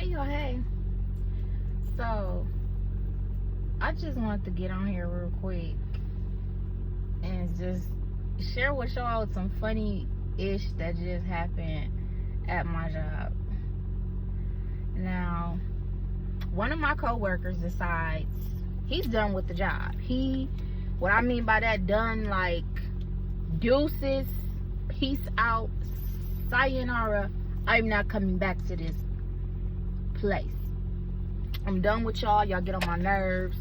Hey y'all, hey. So I just wanted to get on here real quick and just share with y'all some funny ish that just happened at my job. Now, one of my co-workers decides he's done with the job. What I mean by that, done, like deuces, peace out, sayonara, I'm not coming back to this place. I'm done with y'all. Y'all get on my nerves.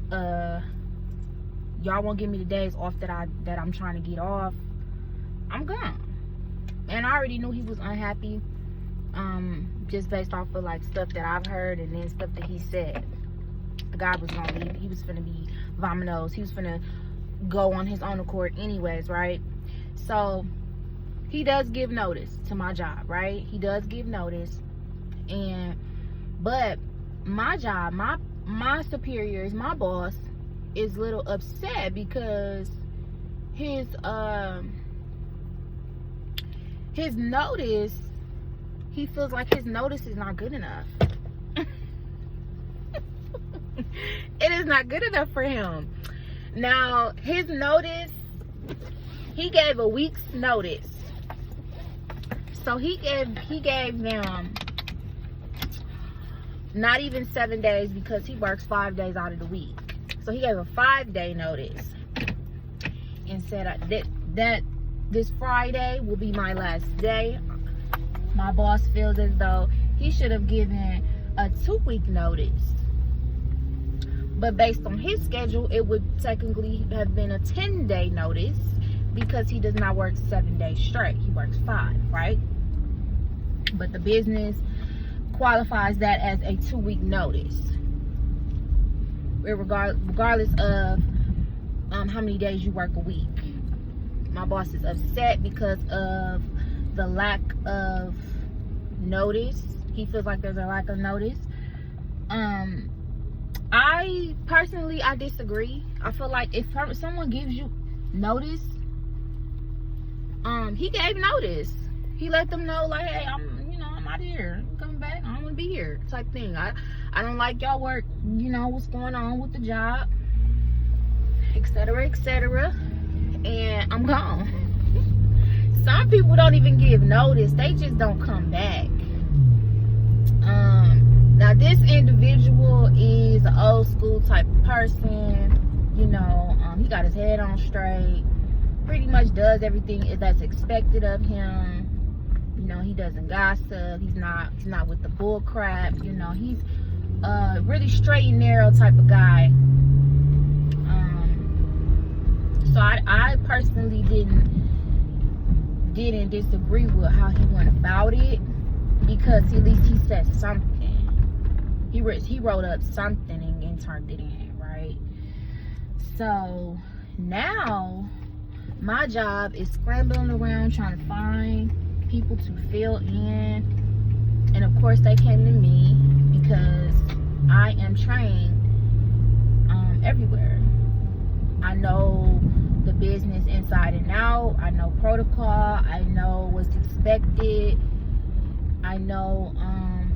Y'all won't give me the days off that I'm trying to get off. I'm gone. And I already knew he was unhappy, just based off of like stuff that I've heard and then stuff that he said. The guy was gonna leave. He was finna be vominos. He was finna go on his own accord anyways, right? So he does give notice to my job, right? He does give notice. But my job, my superiors, my boss is a little upset because his notice, he feels like his notice is not good enough. It is not good enough for him. Now, his notice, he gave a week's notice. So he gave them not even 7 days, because he works 5 days out of the week. So he gave a 5-day notice and said that this Friday will be my last day. My boss feels as though he should have given a 2-week notice. But based on his schedule, it would technically have been a 10-day notice, because he does not work 7 days straight. He works 5, right? But the business qualifies that as a 2-week notice, regardless of how many days you work a week. My boss is upset because of the lack of notice. He feels like there's a lack of notice. I personally, I disagree. I feel like if someone gives you notice, he gave notice. He let them know, like, hey, I'm out of here. I'm coming back. I don't want to be here, type thing. I don't like y'all work. What's going on with the job, etc., etc. And I'm gone. Some people don't even give notice. They just don't come back. Now this individual is an old school type of person. He got his head on straight. Pretty much does everything that's expected of him. He doesn't gossip. He's not with the bull crap. He's a really straight and narrow type of guy. So I personally didn't disagree with how he went about it, because at least he said something. He wrote up something and turned it in, right? So now my job is scrambling around trying to find people to fill in, and of course they came to me because I am trained everywhere. I know the business inside and out. I know protocol. I know what's expected. I know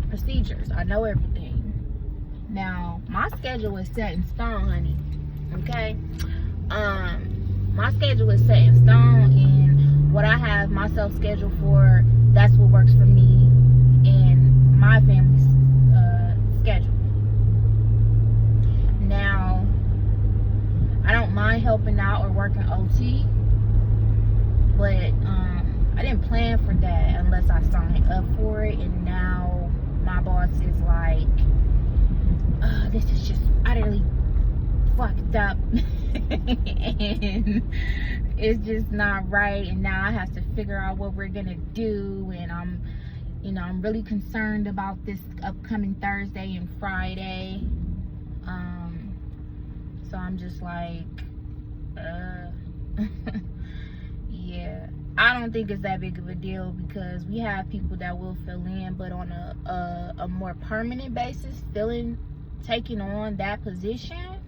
procedures. I know everything. Now my schedule is set in stone, honey. Okay, my schedule is set in stone, and what I have myself scheduled for, that's what works for me and my family's schedule. Now, I don't mind helping out or working OT, but I didn't plan for that unless I signed up for it. And now my boss is like, this is just utterly fucked up and it's just not right, and now I have to figure out what we're gonna do, and I'm really concerned about this upcoming Thursday and Friday. So I'm just like, yeah, I don't think it's that big of a deal, because we have people that will fill in, but on a more permanent basis, taking on that position,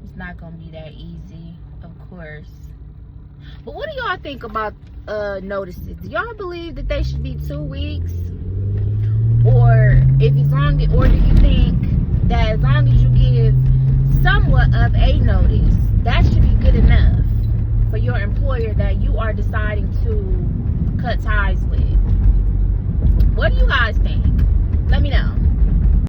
it's not gonna be that easy, of course. But what do y'all think about notices? Do y'all believe that they should be 2 weeks, or If as long as, or do you think that as long as you give somewhat of a notice, that should be good enough for your employer that you are deciding to cut ties with? What do you guys think? Let me know.